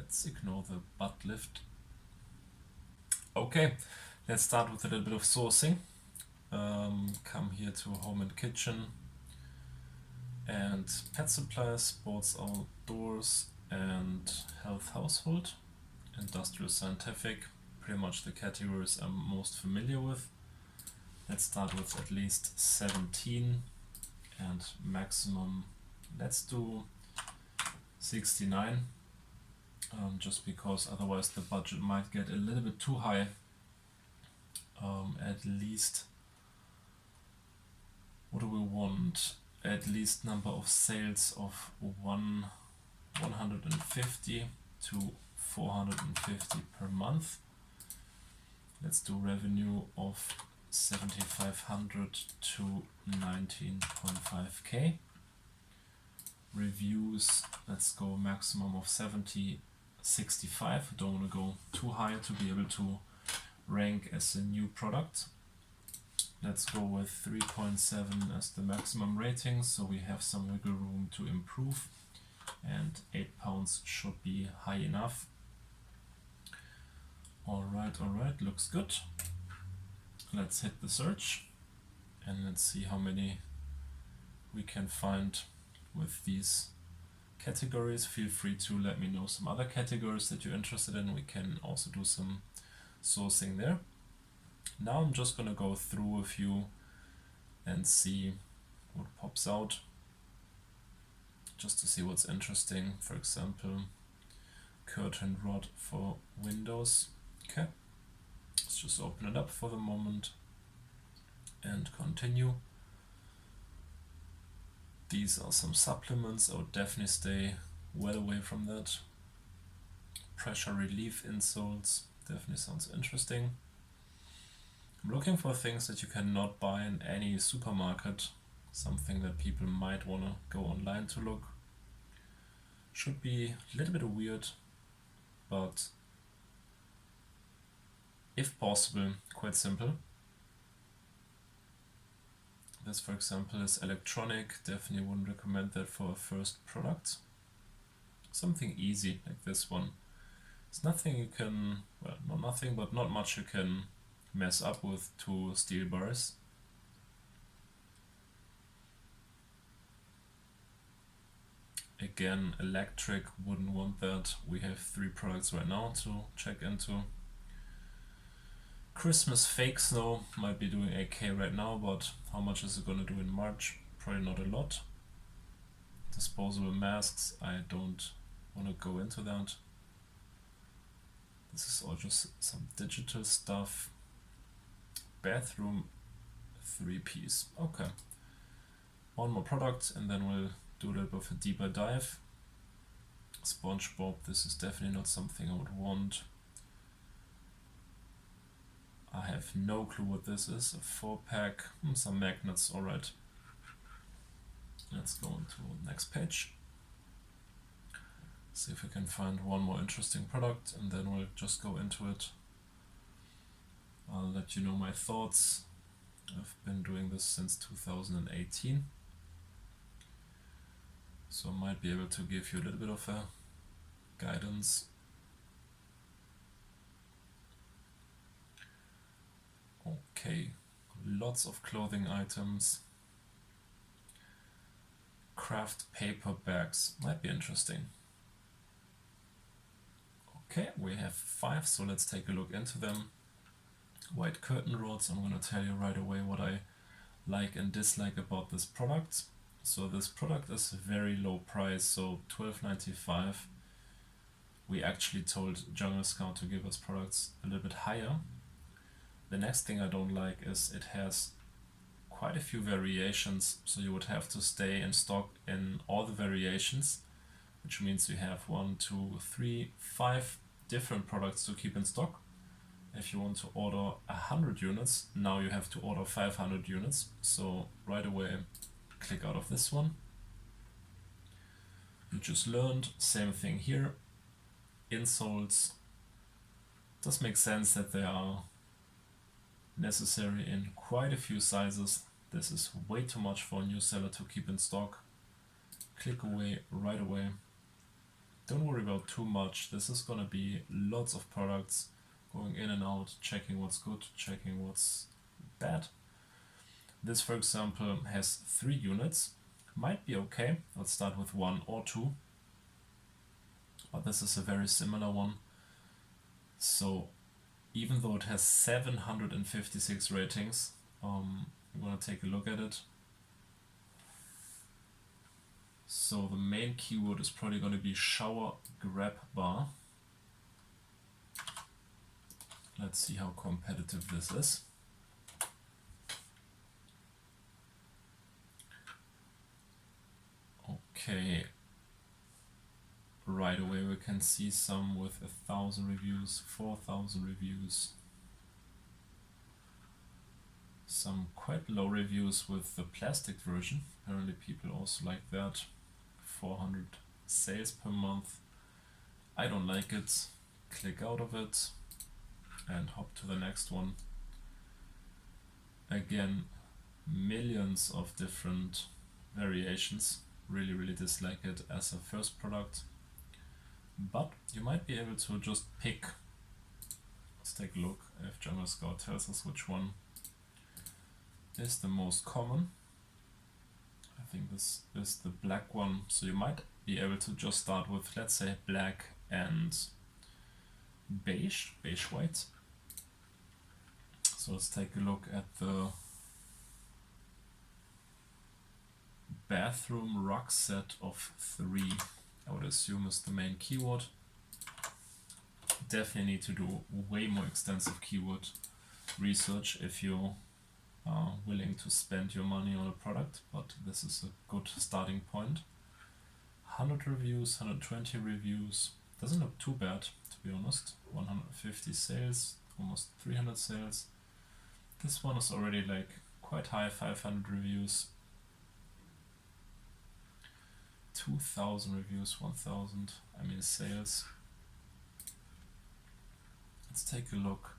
let's ignore the butt lift. Okay, let's start with a little bit of sourcing. Come here to home and kitchen and pet supplies, sports outdoors and health household, industrial scientific, pretty much the categories I'm most familiar with. Let's start with at least 17 and maximum, let's do 69, just because otherwise the budget might get a little bit too high. At least, what do we want? At least number of sales of 150 to 450 per month. Let's do revenue of 7,500 to 19.5k. Reviews, let's go maximum of 70, 65. Don't want to go too high to be able to rank as a new product. Let's go with 3.7 as the maximum rating, so we have some wiggle room to improve, and £8 should be high enough. Alright, looks good. Let's hit the search and let's see how many we can find with these categories. Feel free to let me know some other categories that you're interested in. We can also do some sourcing there. Now I'm just gonna go through a few and see what pops out, just to see what's interesting. For example, curtain rod for windows. Okay, let's just open it up for the moment and continue. These are some supplements. I would definitely stay well away from that. Pressure relief insoles definitely sounds interesting. I'm looking for things that you cannot buy in any supermarket, something that people might want to go online to look. Should be a little bit weird, but if possible, quite simple. This, for example, is electronic. Definitely wouldn't recommend that for a first product. Something easy like this one. It's nothing you can, well, not nothing, but not much you can mess up with two steel bars. Again, electric, wouldn't want that. We have 3 products right now to check into. Christmas fake snow might be doing 8k right now, but how much is it going to do in March? Probably not a lot. Disposable masks, I don't want to go into that. This is all just some digital stuff. Bathroom 3-piece. Okay. One more product and then we'll do a little bit of a deeper dive. SpongeBob, this is definitely not something I would want. I have no clue what this is. A 4-pack, some magnets, alright. Let's go on to the next page. See if we can find one more interesting product and then we'll just go into it. I'll let you know my thoughts. I've been doing this since 2018. So I might be able to give you a little bit of a guidance. Okay, lots of clothing items. Craft paper bags, might be interesting. Okay, we have 5, so let's take a look into them. White curtain rods, I'm going to tell you right away what I like and dislike about this product. So this product is very low price, so $12.95. We actually told Jungle Scout to give us products a little bit higher. The next thing I don't like is it has quite a few variations, so you would have to stay in stock in all the variations, which means you have 1, 2, 3, 5 different products to keep in stock. If you want to order 100 units, now you have to order 500 units. So right away, click out of this one. You just learned, same thing here. Insoles. Does make sense that they are necessary in quite a few sizes. This is way too much for a new seller to keep in stock. Click away right away. don't worry about too much. This is gonna be lots of products going in and out, checking what's good, checking what's bad. This, for example, has 3 units. Might be okay. Let's start with 1 or 2. But this is a very similar one. So even though it has 756 ratings, I'm gonna take a look at it. So the main keyword is probably going to be shower grab bar. Let's see how competitive this is. Okay, right away we can see some with 1,000 reviews, 4,000 reviews, some quite low reviews with the plastic version. Apparently people also like that. 400 sales per month. I don't like it. Click out of it and hop to the next one. Again, millions of different variations. Really dislike it as a first product, but you might be able to just pick. Let's take a look if Jungle Scout tells us which one is the most common. I think this is the black one, so you might be able to just start with, let's say, black and beige white. So let's take a look at the bathroom rug set of 3. I would assume is the main keyword. Definitely need to do way more extensive keyword research if you are willing to spend your money on a product, but this is a good starting point. 100 reviews, 120 reviews, doesn't look too bad to be honest. 150 sales, almost 300 sales. This one is already like quite high, 500 reviews. 2,000 reviews, 1,000, I mean sales. Let's take a look.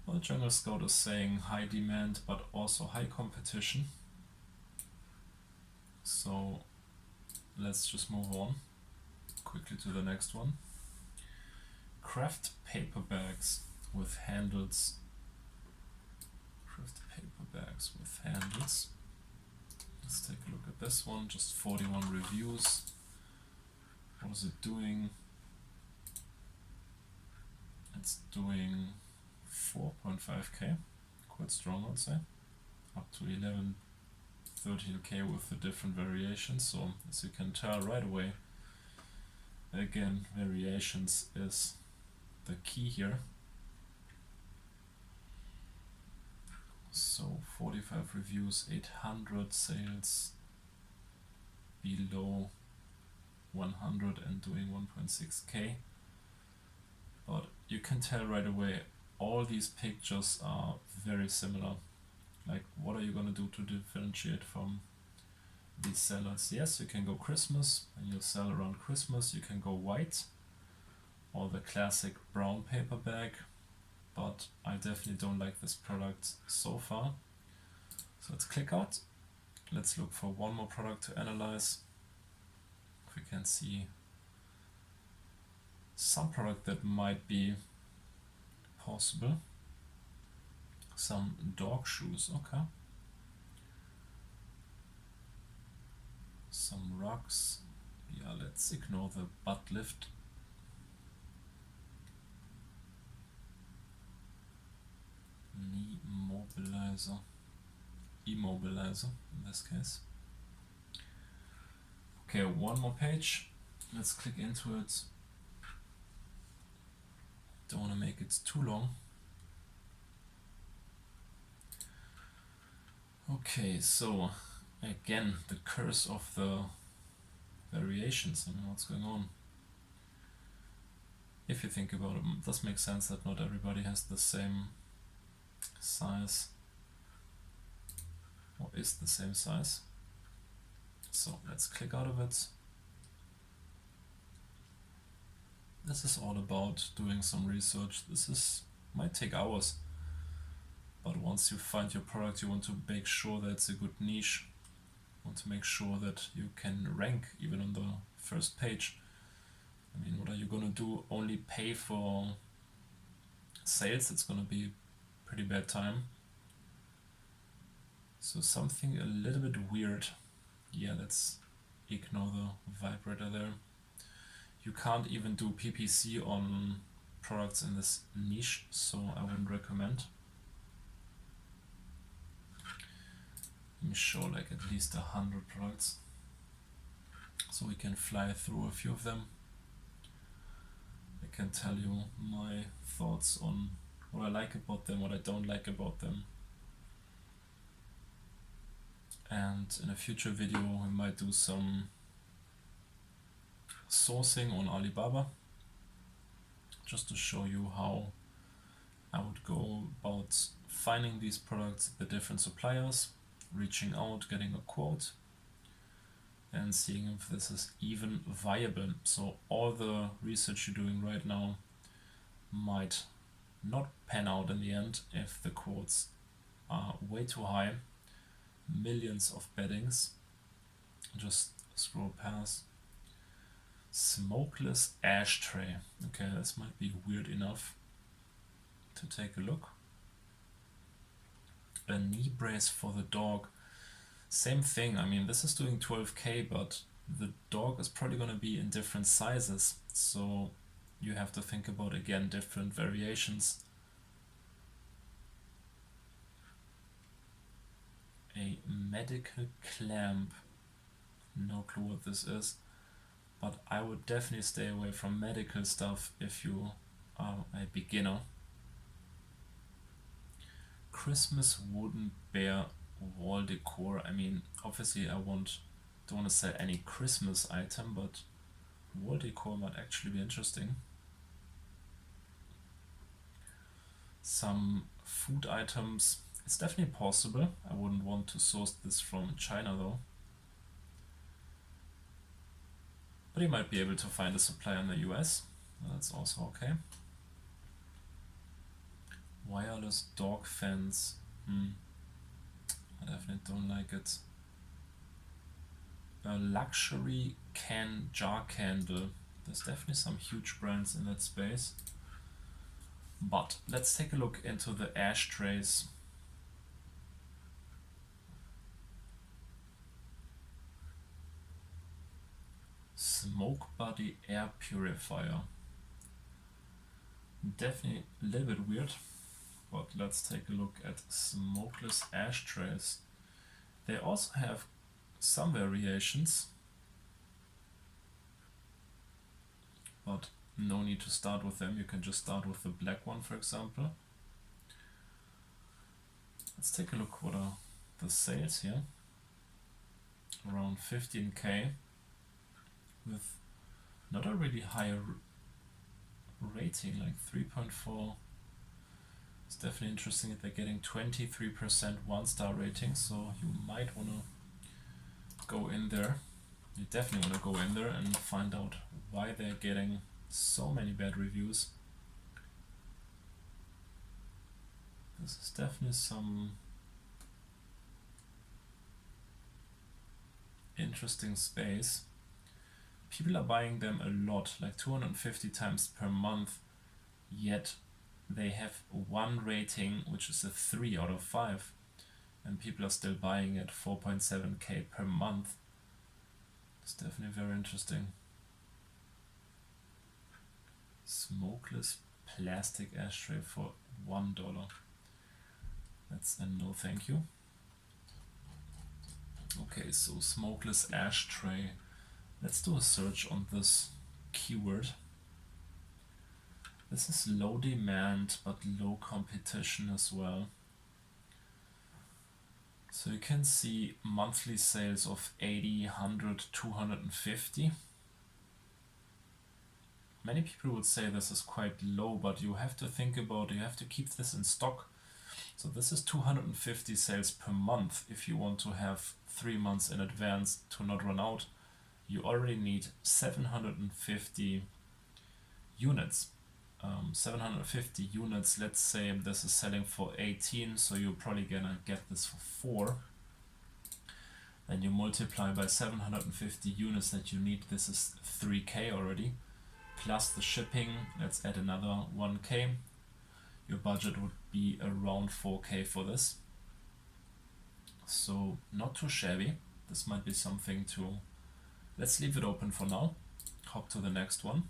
Well, Jungle Scout is saying high demand but also high competition. So let's just move on quickly to the next one. Craft paper bags with handles. Craft paper bags with handles. Let's take a look at this one, just 41 reviews. What is it doing? It's doing 4.5k, quite strong I'd say, up to 11, 13k with the different variations. So as you can tell right away, again, variations is the key here. So 45 reviews, 800 sales, below 100 and doing 1.6k. But you can tell right away all these pictures are very similar. Like, what are you gonna do to differentiate from these sellers? Yes, you can go Christmas and you'll sell around Christmas. You can go white or the classic brown paper bag, but I definitely don't like this product so far. So let's click out. Let's look for one more product to analyze. If we can see some product that might be possible. Some dog shoes, okay. Some rugs. Yeah, let's ignore the butt lift. Knee mobilizer. Immobilizer in this case. Okay, one more page. Let's click into it. Don't want to make it too long. Okay, so again, the curse of the variations. I mean, what's going on? If you think about it, it does make sense that not everybody has the same size or is the same size. So let's click out of it. This is all about doing some research. This might take hours, but once you find your product, you want to make sure that it's a good niche. You want to make sure that you can rank even on the first page. I mean, what are you gonna do? Only pay for sales? It's gonna be a pretty bad time. So something a little bit weird. Yeah, let's ignore the vibrator there. You can't even do PPC on products in this niche, so I wouldn't recommend. Let me show like at least 100 products so we can fly through a few of them. I can tell you my thoughts on what I like about them, what I don't like about them. And in a future video we might do some sourcing on Alibaba, just to show you how I would go about finding these products, the different suppliers, reaching out, getting a quote, and seeing if this is even viable. So all the research you're doing right now might not pan out in the end if the quotes are way too high. Millions of beddings. Just scroll past. Smokeless ashtray. Okay, this might be weird enough to take a look. A knee brace for the dog. Same thing. I mean, this is doing 12K, but the dog is probably going to be in different sizes. So you have to think about, again, different variations. A medical clamp. No clue what this is. But I would definitely stay away from medical stuff if you are a beginner. Christmas wooden bear wall decor. I mean, obviously I don't want to sell any Christmas item, but wall decor might actually be interesting. Some food items. It's definitely possible. I wouldn't want to source this from China though. But you might be able to find a supplier in the US. That's also okay. Wireless dog fence. I definitely don't like it. A luxury jar candle. There's definitely some huge brands in that space. But let's take a look into the ashtrays. Smoke body air purifier. Definitely a little bit weird, but let's take a look at smokeless ashtrays. They also have some variations, but no need to start with them. You can just start with the black one, for example. Let's take a look what are the sales here. Around 15K with not a really high rating, like 3.4. It's definitely interesting that they're getting 23% 1-star rating, so you might want to go in there. You definitely want to go in there and find out why they're getting so many bad reviews. This is definitely some interesting space. People are buying them a lot, like 250 times per month, yet they have one rating which is a 3 out of 5, and people are still buying at 4.7K per month. It's definitely very interesting. Smokeless plastic ashtray for $1. That's a no thank you. Okay, so smokeless ashtray. Let's do a search on this keyword. This is low demand but low competition as well. So you can see monthly sales of 80, 100, 250. Many people would say this is quite low, but you have to think about, you have to keep this in stock. So this is 250 sales per month. If you want to have 3 months in advance to not run out, you already need 750 units. 750 units, let's say this is selling for 18, so you're probably gonna get this for 4. Then you multiply by 750 units that you need, this is 3K already. plus the shipping, let's add another 1k. Your budget would be around 4k for this. So not too shabby. This might be something to, let's leave it open for now. Hop to the next one.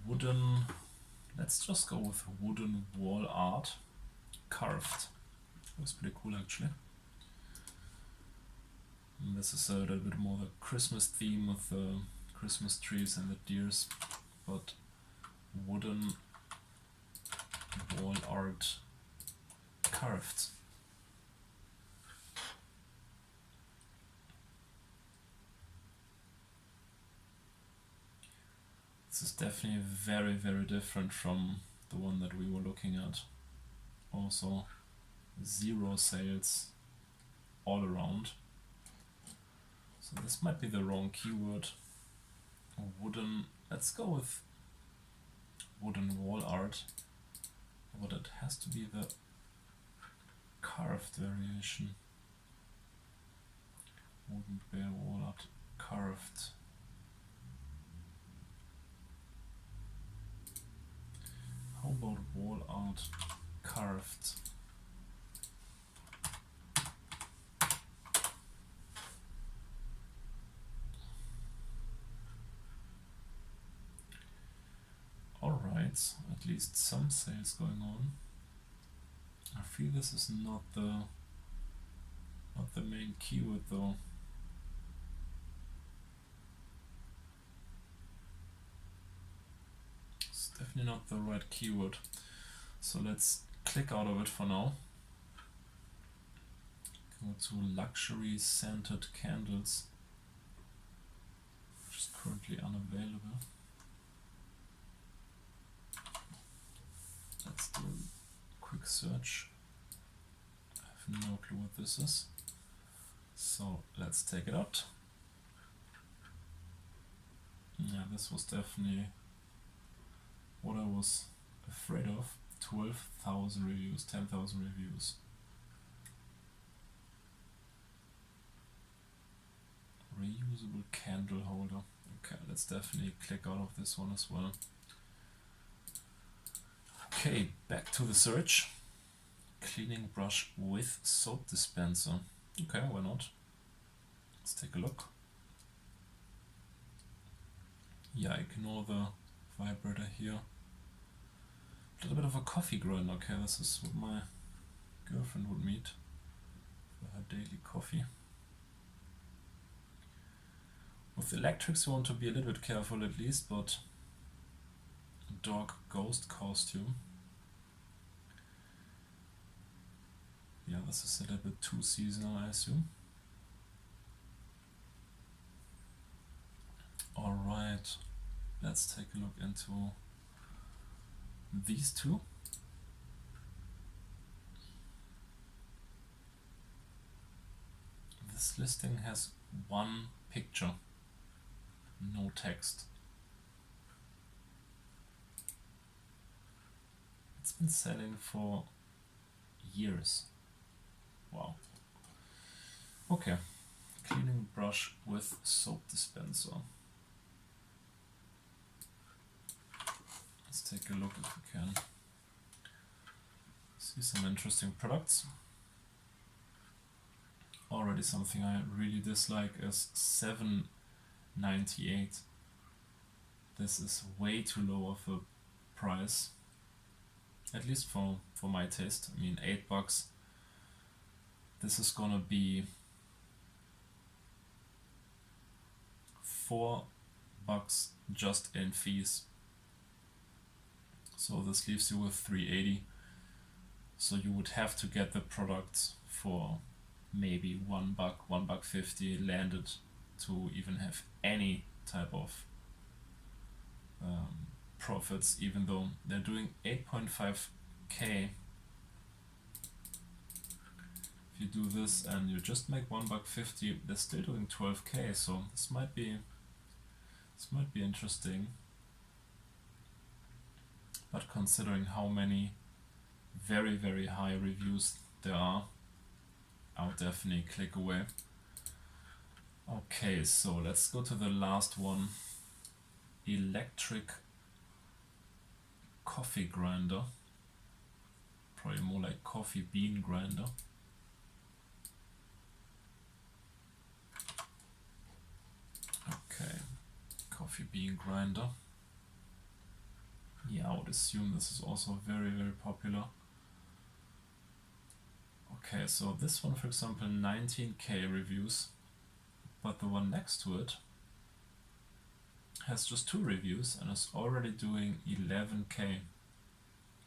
Wooden, let's just go with wooden wall art, carved. Looks pretty cool actually. And this is a little bit more the Christmas theme with the Christmas trees and the deers, but wooden wall art carved. This is definitely very, very different from the one that we were looking at. Also 0 sales all around. So this might be the wrong keyword. Wooden, let's go with wooden wall art. But it has to be the carved variation. Wooden bare wall art carved. How about wall art carved? Alright, at least some sales going on. I feel this is not the main keyword though. It's definitely not the right keyword. So let's click out of it for now. Go to luxury scented candles, which is currently unavailable. Let's do a quick search. I have no clue what this is. So let's take it out. Yeah, this was definitely what I was afraid of. 12,000 reviews, 10,000 reviews. Reusable candle holder. Okay, let's definitely click out of this one as well. Okay, back to the search. Cleaning brush with soap dispenser. Okay, why not? Let's take a look. Yeah, ignore the vibrator here. A little bit of a coffee grind. Okay, this is what my girlfriend would need for her daily coffee. With electrics you want to be a little bit careful at least, but dog ghost costume. Yeah, this is a little bit too seasonal, I assume. Alright, let's take a look into these two. This listing has one picture, no text. It's been selling for years. Wow. Okay, cleaning brush with soap dispenser. Let's take a look if we can. See some interesting products. Already something I really dislike is $7.98. This is way too low of a price. At least for my taste. I mean, $8. This is gonna be $4 just in fees. So this leaves you with $3.80. So you would have to get the product for maybe $1, $1.50 landed to even have any type of profits, even though they're doing 8.5k. If you do this and you just make $1.50, they're still doing 12k. So this might be interesting. But considering how many very, very high reviews there are, I would definitely click away. Okay, so let's go to the last one. Electric coffee grinder. Probably more like coffee bean grinder. Okay, coffee bean grinder. Yeah, I would assume this is also very, very popular. Okay, so this one, for example, 19k reviews, but the one next to it has just 2 reviews and is already doing 11k.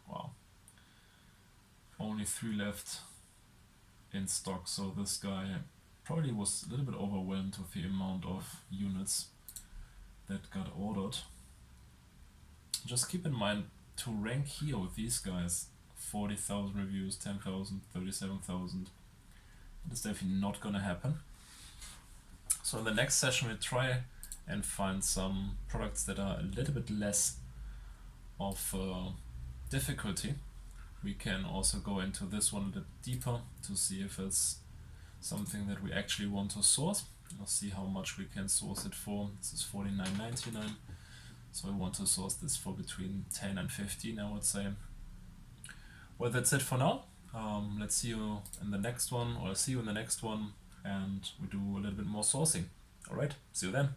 Wow. Only 3 left in stock, so this guy probably was a little bit overwhelmed with the amount of units that got ordered. Just keep in mind, to rank here with these guys, 40,000 reviews, 10,000, 37,000, it is definitely not gonna happen. So in the next session we try and find some products that are a little bit less of difficulty. We can also go into this one a bit deeper to see if it's something that we actually want to source. We'll see how much we can source it for. This is $49.99, so we want to source this for between 10 and 15, I would say. Well, that's it for now. Let's see you in the next one, or see you in the next one, and we do a little bit more sourcing. Alright, see you then.